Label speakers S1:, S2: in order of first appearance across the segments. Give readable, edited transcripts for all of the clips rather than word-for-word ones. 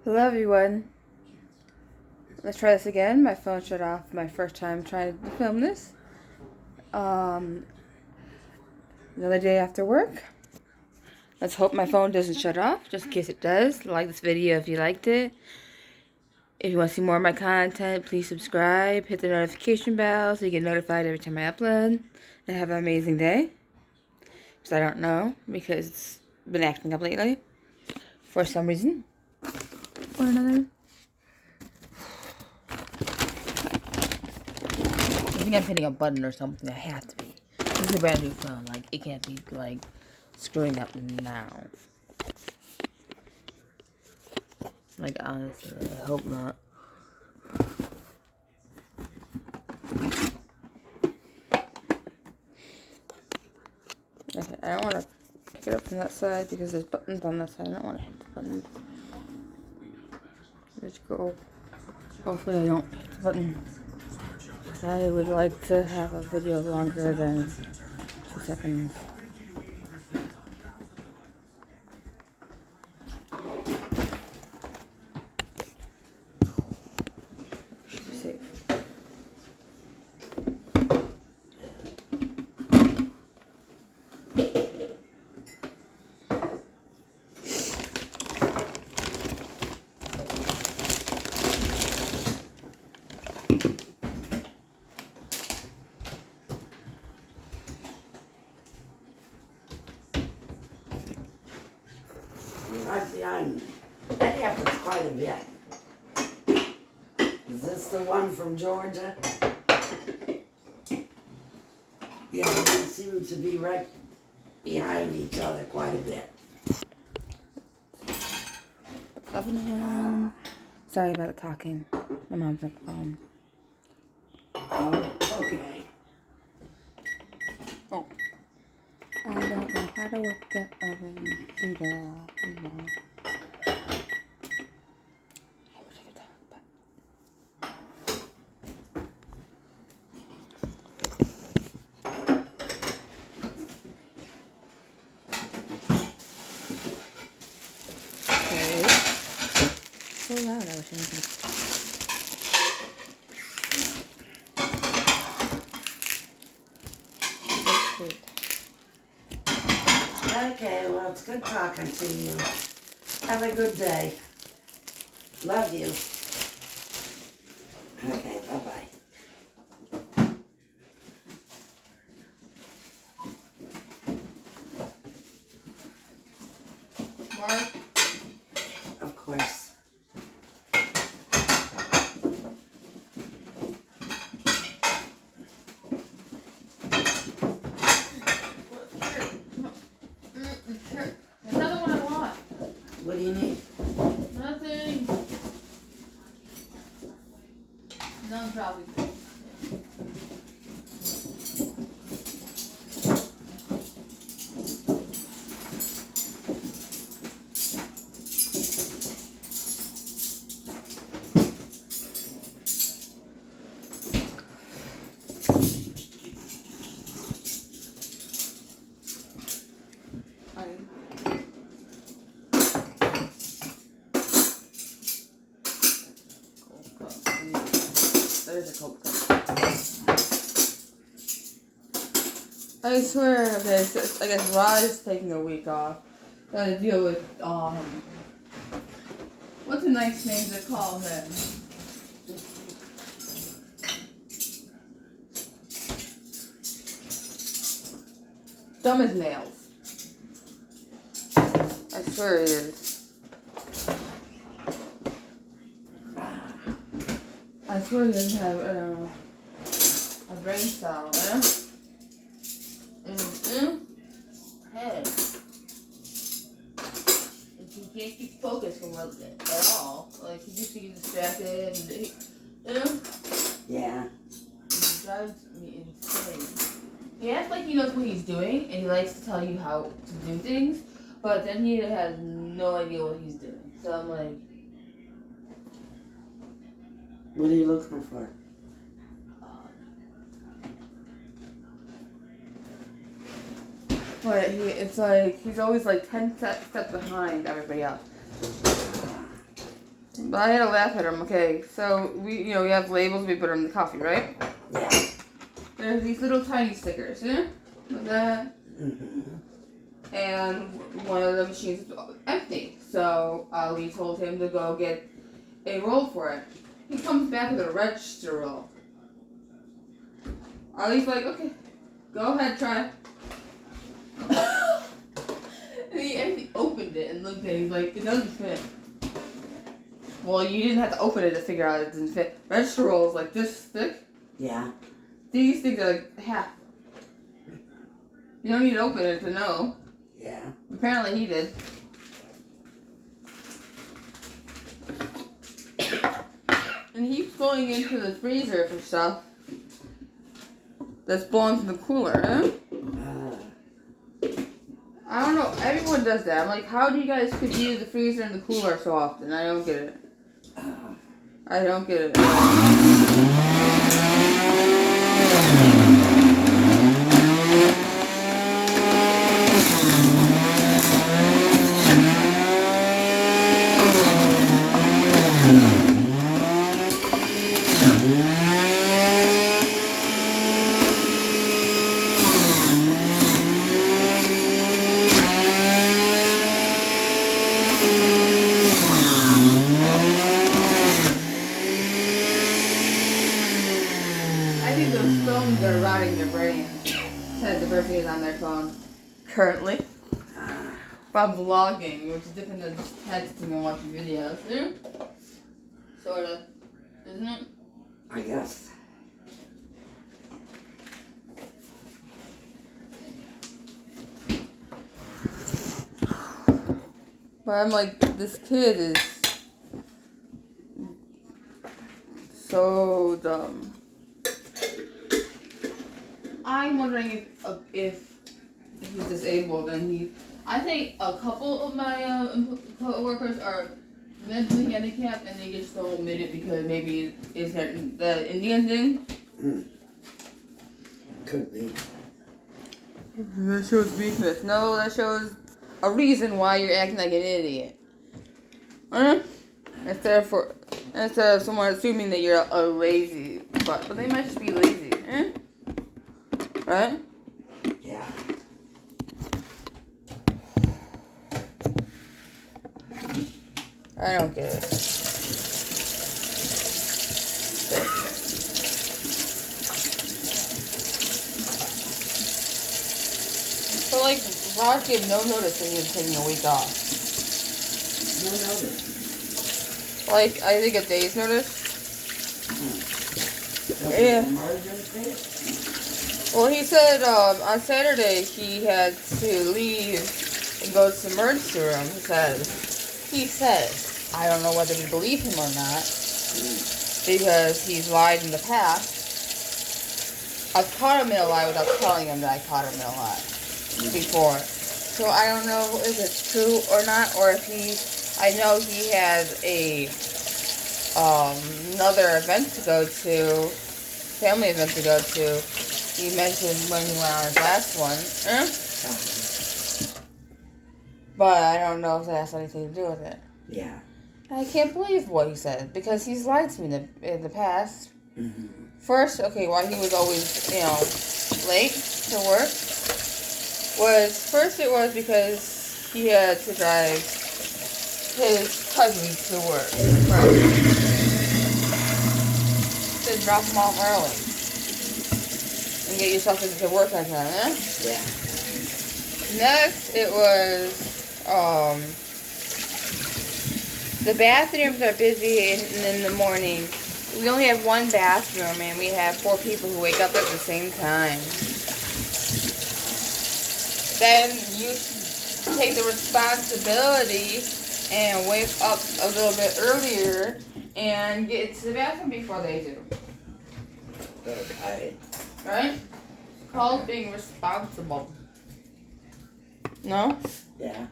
S1: Hello everyone. Let's try this again. My phone shut off my first time trying to film this. Another day after work. Let's hope my phone doesn't shut off, just in case it does. Like this video if you liked it. If you want to see more of my content, please subscribe. Hit the notification bell so you get notified every time I upload. And have an amazing day. Because I don't know, because it's been acting up lately. For some reason. Or another. I think I'm hitting a button or something. I have to be. This is a brand new phone. Like, it can't be, like, screwing up now. Like, honestly, I hope not. Okay, I don't want to pick it up from that side because there's buttons on that side. I don't want to hit the button. Let's go. Hopefully I don't hit the button. I would like to have a video longer than 2 seconds. Should be safe.
S2: Right behind me. That happens quite a bit. Is this the one from Georgia? Yeah, they seem to be right behind each other quite a bit.
S1: Sorry about the talking. My mom's on the phone.
S2: Oh, okay.
S1: Oh. I don't know how to work the oven either. I wish I could talk, but... Okay. So loud, I wish I could...
S2: Okay, well, it's good talking to you. Have a good day. Love you. Okay, bye-bye.
S1: Mark?
S2: Of course.
S1: Another one I want.
S2: What do you need?
S1: Nothing. No problem. There's a Coke cup. I swear, okay, so I guess Rod is taking a week off. Gotta deal with, what's a nice name to call him? Dumb as nails. I swear it is. I swear he doesn't have, a brain cell, Hey. He can't keep focused on what at all. Like, he just gets distracted and,
S2: Yeah.
S1: It drives me insane. He acts like he knows what he's doing, and he likes to tell you how to do things, but then he has no idea what he's doing. So I'm like...
S2: What are you looking for?
S1: But it's like, he's always like 10 steps behind everybody else. But I had to laugh at him. Okay, so we have labels we put on the coffee, right?
S2: Yeah.
S1: There's these little tiny stickers, yeah? Like that. And one of the machines is empty. So Ali told him to go get a roll for it. He comes back with a register roll. Ali's like, okay, go ahead, try. And he actually opened it and looked at it. He's like, it doesn't fit. Well, you didn't have to open it to figure out it didn't fit. Register roll is like this thick.
S2: Yeah.
S1: These things are like half. You don't need to open it to know.
S2: Yeah.
S1: Apparently he did. And he keeps going into the freezer for stuff that's belongs in the cooler, huh? I don't know. Everyone does that. I'm like, how do you guys confuse the freezer and the cooler so often? I don't get it. I don't get it. I think those phones are rotting their brains. Said the person is on their phone currently. By vlogging, which is different than just texting and watching videos. Yeah? Sorta. Isn't it?
S2: I guess.
S1: But I'm like, this kid is so dumb. I'm wondering if he's disabled and I think a couple of my co-workers are mentally handicapped and they just don't admit it because maybe it's the Indian thing.
S2: Could be.
S1: That shows weakness. No, that shows a reason why you're acting like an idiot. Instead of someone assuming that you're a lazy but they might just be lazy. Right?
S2: Yeah.
S1: I don't get it. So like, Rod gave no notice that he was taking a week off.
S2: No notice.
S1: Like, I think a day's notice.
S2: Yeah. Emergency?
S1: Well, he said on Saturday he had to leave and go to the emergency room. He says, I don't know whether to believe him or not, because he's lied in the past. I've caught him in a lie without telling him that I caught him in a lie before. So I don't know if it's true or not, or if I know he has another event to go to, family event to go to. He mentioned when he went on his last one. But I don't know if that has anything to do with it.
S2: Yeah.
S1: I can't believe what he said, because he's lied to me in the past. First, okay, why he was always, late to work, it was because he had to drive his cousin to work. To drop him off early. And get yourself into work on time, eh?
S2: Yeah.
S1: Next, it was, the bathrooms are busy in the morning. We only have one bathroom and we have 4 people who wake up at the same time. Then you take the responsibility and wake up a little bit earlier and get to the bathroom before they do.
S2: Okay.
S1: Right? It's called being responsible. No?
S2: Yeah.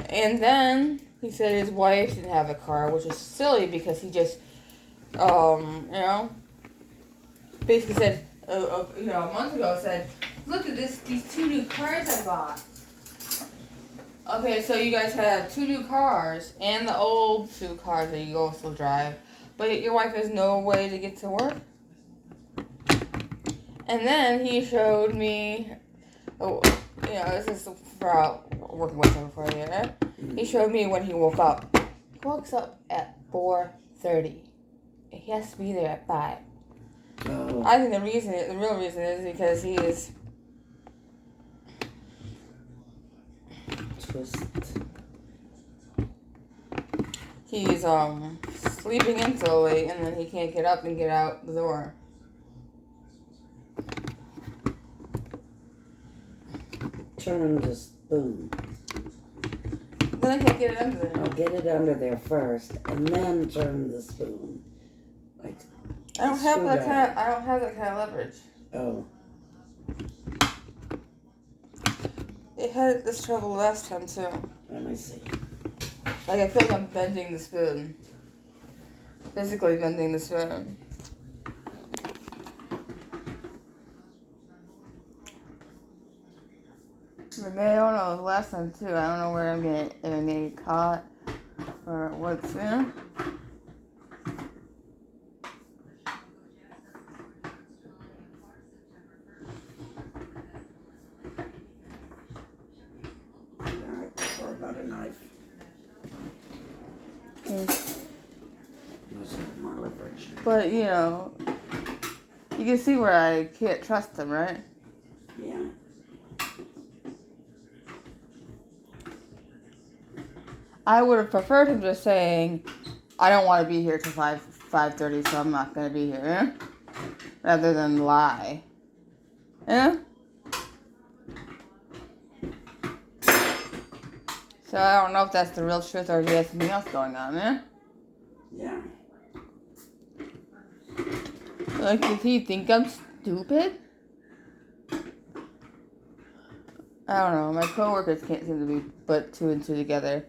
S1: And then he said his wife didn't have a car, which is silly because he just, basically said, a month ago said, look at these 2 new cars I bought. Okay, so you guys have 2 new cars and the old 2 cars that you also drive, but your wife has no way to get to work. And then he showed me, this is for working with him for a year. He showed me when he woke up. He wakes up at 4:30. He has to be there at 5.
S2: Oh,
S1: I think the real reason is because he's sleeping in so late, and then he can't get up and get out the door.
S2: turn the spoon.
S1: Then I can't get it under there.
S2: I'll get it under there first, and then turn the spoon. Like,
S1: I don't have that kind of leverage.
S2: oh,
S1: It had this trouble last time too.
S2: let me see.
S1: Like I feel like I'm bending the spoon. Physically bending the spoon. But I don't know, last time too, I don't know where I'm gonna get caught or what's in.
S2: Or about a knife. More leverage.
S1: But you can see where I can't trust him, right?
S2: Yeah.
S1: I would have preferred him just saying, I don't want to be here till 5:30, so I'm not going to be here. Yeah? Rather than lie. Yeah? So I don't know if that's the real truth or if he has something else going on, yeah?
S2: Yeah.
S1: Like, does he think I'm stupid? I don't know. My coworkers can't seem to be put 2 and 2 together.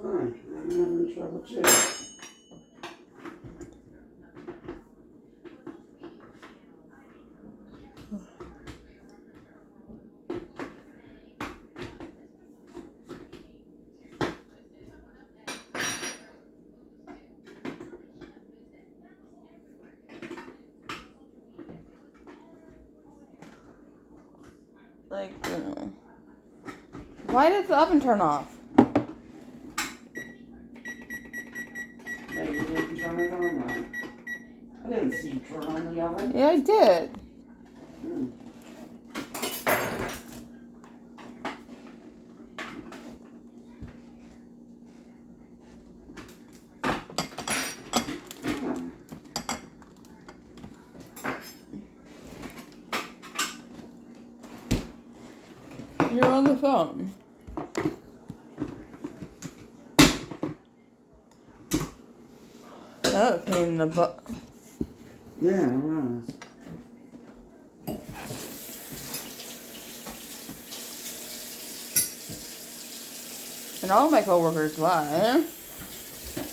S2: I'm having trouble too.
S1: Like, why did the oven turn off?
S2: Hey, you didn't turn it on, right? I didn't see you turn on the oven.
S1: Yeah, I did.
S2: Hmm.
S1: You're on the phone. That was a pain in the butt.
S2: Yeah, it was.
S1: And all my coworkers lie.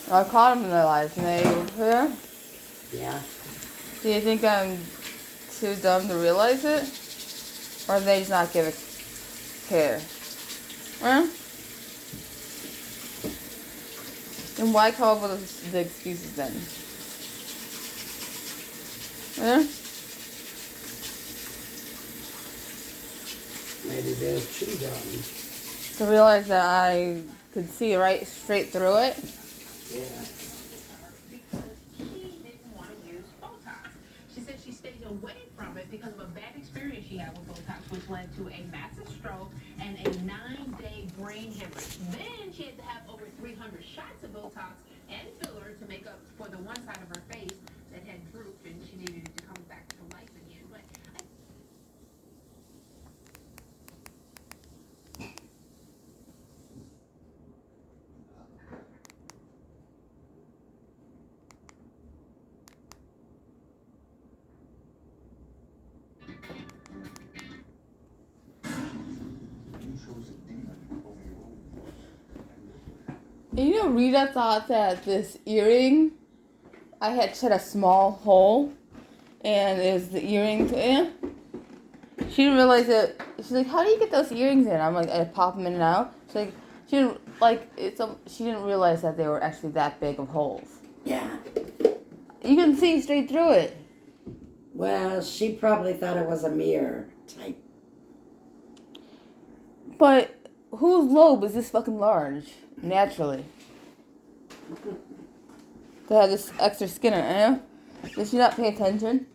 S1: I caught them in their lies, and they yeah.
S2: Yeah.
S1: Do you think I'm too dumb to realize it? Or they just not give a care? Huh? Then why come up with the excuses then? Yeah?
S2: Maybe they're too dumb.
S1: To realize that I could see right straight through it.
S2: Yeah.
S3: Away from it because of a bad experience she had with Botox, which led to a massive stroke and a 9-day brain hemorrhage. Then she had to have over 300 shots of Botox and filler to make up for the one side of her face that had drooped, and she needed it to come back to life again. But
S1: Rita thought that this earring, I had cut a small hole and it was the earrings in. She didn't realize that. She's like, "How do you get those earrings in?" I'm like, "I pop them in and out." She's like, she didn't she didn't realize that they were actually that big of holes.
S2: Yeah.
S1: You can see straight through it.
S2: Well, she probably thought it was a mirror type.
S1: But whose lobe is this fucking large? Naturally. They have this extra skin in it, you know? Does she not pay attention?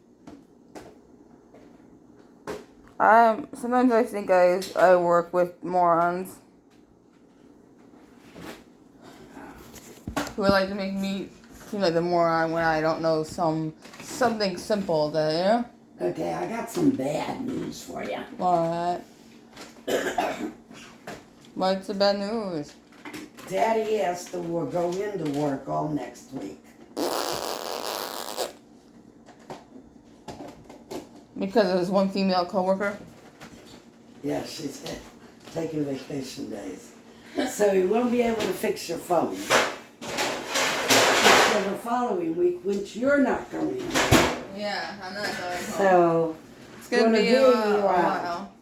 S1: Sometimes I think I work with morons who would like to make me seem like the moron when I don't know something simple that, you know?
S2: Okay, I got some bad news for you.
S1: Alright. What's the bad news?
S2: Daddy has to go into work all next week.
S1: Because of his one female coworker?
S2: Yeah, she's taking vacation days. So he won't be able to fix your phone. Until the following week, which you're not going in.
S1: Yeah, I'm not going home.
S2: So,
S1: It's gonna be
S2: hear
S1: a
S2: you out.
S1: while.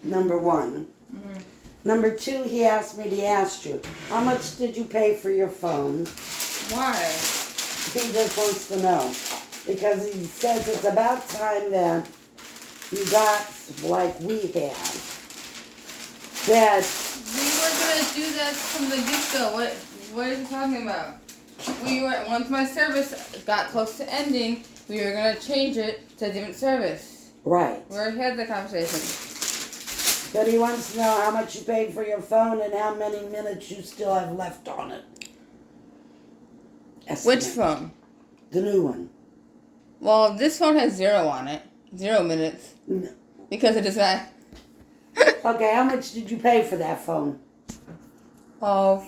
S2: Number one.
S1: Mhm.
S2: Number two, he asked me to ask you, how much did you pay for your phone?
S1: Why?
S2: He just wants to know. Because he says it's about time that you got like we have. That
S1: We were gonna do that from the get-go. What are you talking about? Once my service got close to ending, we were gonna change it to a different service.
S2: right.
S1: We already had the conversation.
S2: But he wants to know how much you paid for your phone and how many minutes you still have left on it.
S1: Which
S2: Estimate.
S1: phone?
S2: The new one.
S1: Well, this phone has 0 on it. 0 minutes.
S2: No.
S1: Because it is not.
S2: Okay, how much did you pay for that phone?
S1: Oh,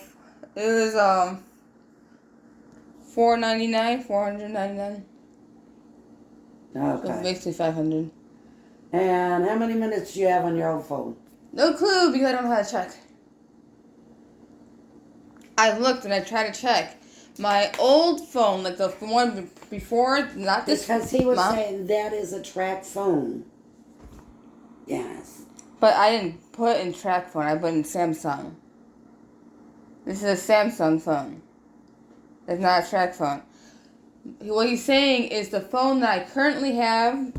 S1: it was $499. So
S2: Okay.
S1: basically 500.
S2: And how many minutes do you have on your old phone?
S1: No clue because I don't know how to check. I looked and I tried to check. My old phone, like the one before, not this.
S2: Because he was
S1: Mom?
S2: saying that is a track phone. Yes.
S1: But I didn't put in track phone. I put in Samsung. This is a Samsung phone. It's not a track phone. What he's saying is the phone that I currently have,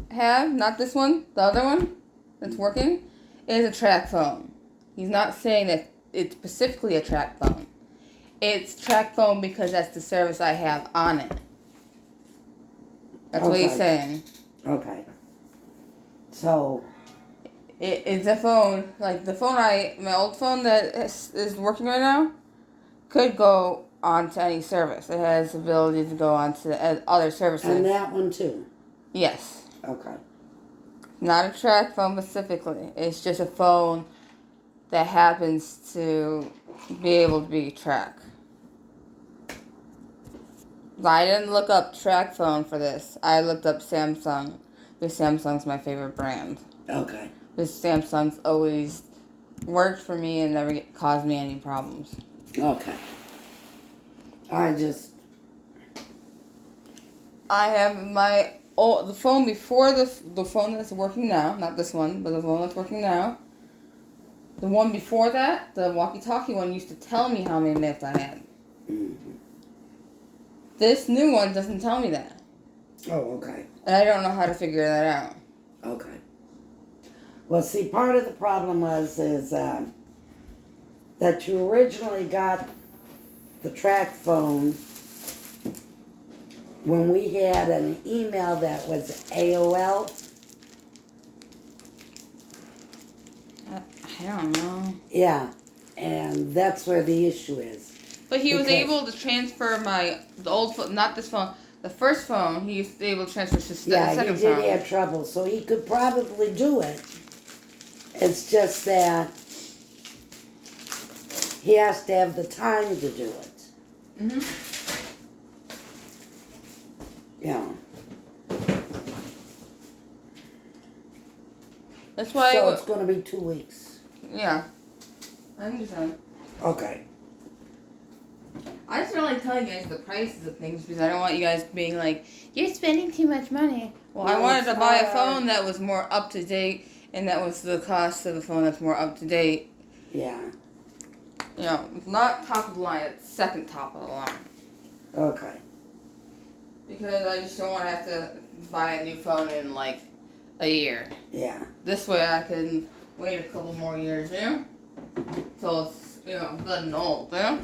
S1: not this one, the other one that's working, is a track phone. He's not saying that it's specifically a track phone. It's track phone because that's the service I have on it. That's what he's
S2: Okay.
S1: saying.
S2: Okay. So,
S1: It's a phone, like the phone my old phone that is working right now, could go on to any service. It has the ability to go on to other services.
S2: and that one too.
S1: Yes.
S2: Okay.
S1: Not a track phone specifically. It's just a phone that happens to be able to be track. I didn't look up track phone for this. I looked up Samsung. Because Samsung's my favorite brand.
S2: Okay.
S1: Because Samsung's always worked for me and never caused me any problems.
S2: Okay.
S1: I have the phone before the phone that's working now, not this one, but the phone that's working now. The one before that, the walkie-talkie one, used to tell me how many minutes I had.
S2: Mm-hmm.
S1: This new one doesn't tell me that.
S2: Oh, okay.
S1: And I don't know how to figure that out.
S2: Okay. Well, see, part of the problem is that you originally got the track phone when we had an email that was AOL.
S1: I don't know.
S2: Yeah, and that's where the issue is.
S1: But he was
S2: Because-
S1: able to transfer the old phone, not this phone, the first phone, he was able to transfer to the
S2: Yeah, he
S1: second
S2: did
S1: phone.
S2: have trouble, so he could probably do it. It's just that he has to have the time to do it.
S1: Mm-hmm.
S2: Yeah.
S1: That's why.
S2: So it's going to be 2 weeks.
S1: Yeah. I understand.
S2: Okay.
S1: I just don't like telling you guys the prices of things because I don't want you guys being like, you're spending too much money. Well,
S2: No,
S1: I wanted
S2: it's
S1: to buy a
S2: not.
S1: phone that was more up to date, and that was the cost of a phone that's more up to date.
S2: Yeah.
S1: You know, not top of the line, it's second top of the line.
S2: Okay.
S1: Because I just don't want to have to buy a new phone in like a year.
S2: Yeah.
S1: This way I can wait a couple more years, you know? Till it's, you know, good and old, you know?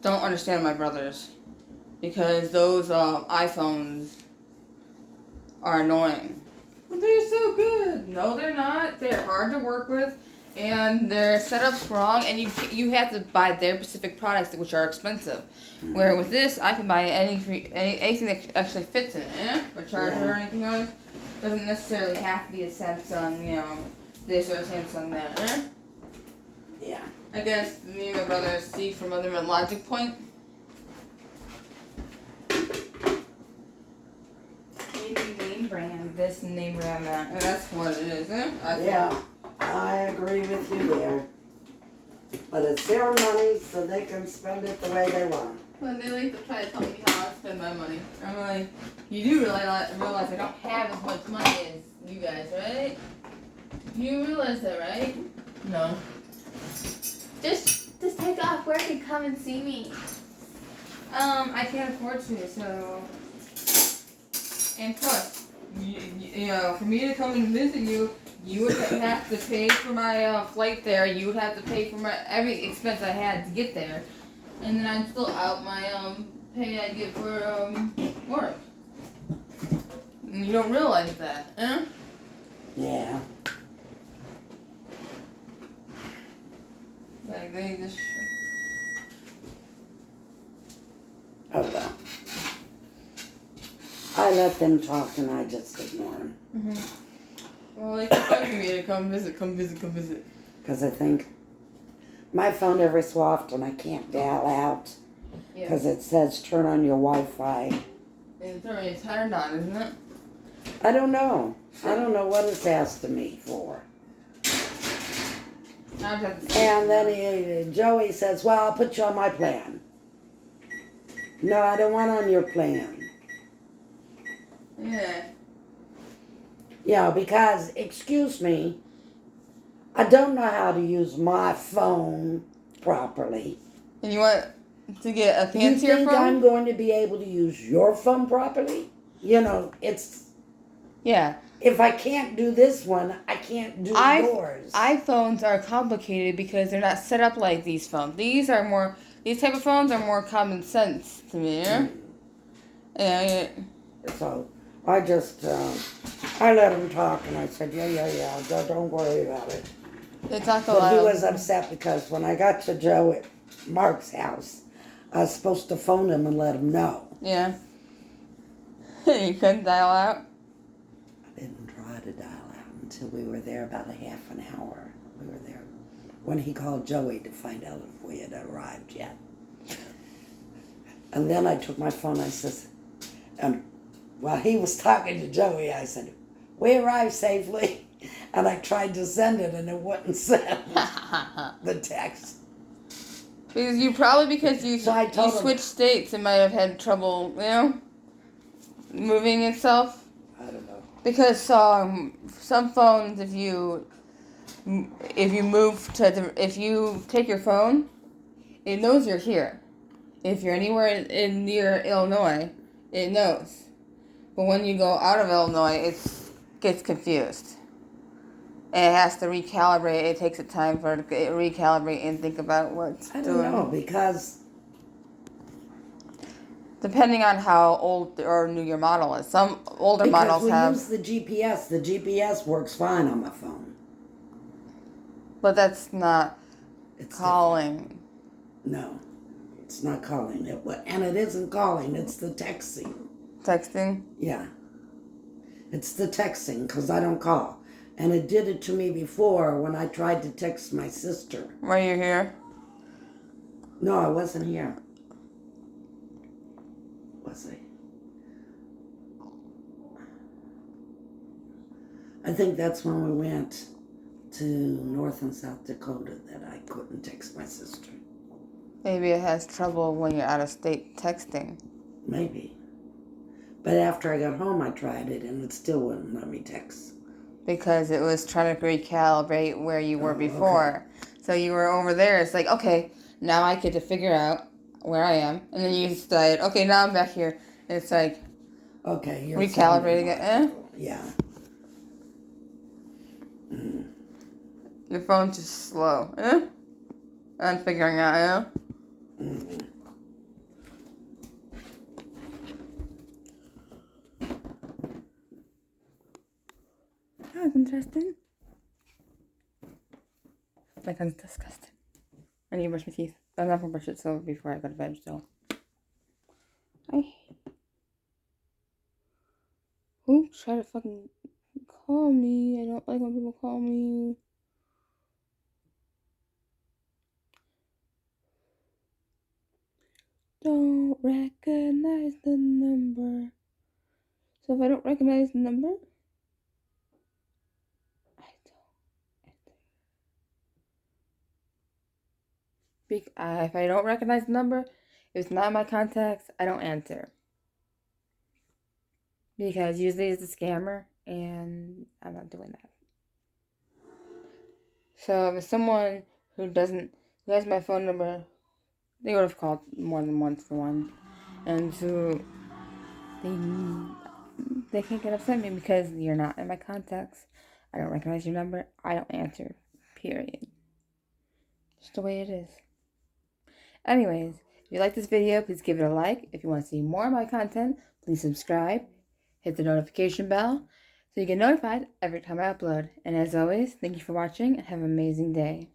S1: Don't understand my brothers. Because those iPhones are annoying. But they're so good. No, they're not. They're hard to work with. And their setup's wrong, and you have to buy their specific products, which are expensive. Where with this, I can buy anything that actually fits in it, or charger or anything else. Doesn't necessarily have to be a Samsung, you know, this or a Samsung that.
S2: Yeah.
S1: I guess me and my brother see from other logic point. Name brand this, name brand that, and that's what it is,
S2: Yeah. I agree with you there. But it's their money, so they can spend it the way they want.
S1: When they like to try to tell me how I spend my money, I'm like, you do realize I don't have as much money as you guys, right? You realize that, right? No. Just take off work and come and see me. I can't afford to, so. And plus, you know, for me to come and visit you, you would have to pay for my flight there. You would have to pay for my every expense I had to get there, and then I'm still out my pay I get for work. And you don't realize that, huh?
S2: Yeah.
S1: Like they just.
S2: Oh well. I let them talk and I just ignore them.
S1: Well, they keep begging me to come visit, come visit, come visit.
S2: Because I think my phone every so often I can't dial out because it says turn on your Wi-Fi.
S1: It's already turned on, isn't it?
S2: I don't know. I don't know what it's asking me for.
S1: I just have to
S2: And then Joey says, well, I'll put you on my plan. No, I don't want on your plan.
S1: Yeah.
S2: Yeah, because, excuse me, I don't know how to use my phone properly.
S1: And you want to get a
S2: You
S1: fancier
S2: think
S1: phone?
S2: I'm going to be able to use your phone properly? You know, it's,
S1: Yeah.
S2: if I can't do this one, I can't do yours.
S1: iPhones are complicated because they're not set up like these phones. These type of phones are more common sense to me. Yeah. Yeah.
S2: So I just, I let him talk and I said, yeah, don't worry about it.
S1: They talk a
S2: But
S1: lot.
S2: he was upset because when I got to Joe at Mark's house, I was supposed to phone him and let him know.
S1: Yeah. You couldn't dial out?
S2: I didn't try to dial out until we were there about a half an hour. We were there when he called Joey to find out if we had arrived yet. And then I took my phone, I says, and while he was talking to Joey, I said, we arrived safely. And I tried to send it and it wouldn't send the text.
S1: Because you
S2: So I told him-
S1: switched states, it might have had trouble, you know, moving itself.
S2: I don't know.
S1: Because some phones, if you if you take your phone, it knows you're here. If you're anywhere in near Illinois, it knows. But when you go out of Illinois, it gets confused. And it has to recalibrate. It takes a time for it to recalibrate and think about what's
S2: I
S1: doing.
S2: don't know, because
S1: Depending on how old or new your model is. Some older models
S2: we
S1: have,
S2: use the GPS. The GPS works fine on my phone.
S1: but that's not
S2: It's
S1: calling.
S2: No, it's not calling it. And it isn't calling, it's the texting.
S1: Texting?
S2: Yeah. It's the texting, because I don't call. And it did it to me before when I tried to text my sister.
S1: Were you here?
S2: No, I wasn't here. Was I? I think that's when we went to North and South Dakota that I couldn't text my sister.
S1: Maybe it has trouble when you're out of state texting.
S2: Maybe. But after I got home, I tried it, and it still wouldn't let me text.
S1: Because it was trying to recalibrate where you were
S2: Oh,
S1: before. So you were over there. It's like, okay, now I get to figure out where I am. And then you decide, okay, now I'm back here. And it's like,
S2: Okay, you're
S1: recalibrating it.
S2: Yeah.
S1: Your phone's just slow. And figuring out, That was interesting. My tongue's disgusting. I need to brush my teeth. I'm not gonna brush it so before I go to bed, so. Who tried to fucking call me? I don't like when people call me. Don't recognize the number. So if I don't recognize the number, I don't answer. If I don't recognize the number, if it's not in my contacts, I don't answer. Because usually it's a scammer, and I'm not doing that. So if it's someone who has my phone number, they would have called more than once for one. And so they can't get upset at me because you're not in my contacts. I don't recognize your number. I don't answer. Period. Just the way it is. Anyways, if you like this video, please give it a like. If you want to see more of my content, please subscribe. Hit the notification bell so you get notified every time I upload. And as always, thank you for watching and have an amazing day.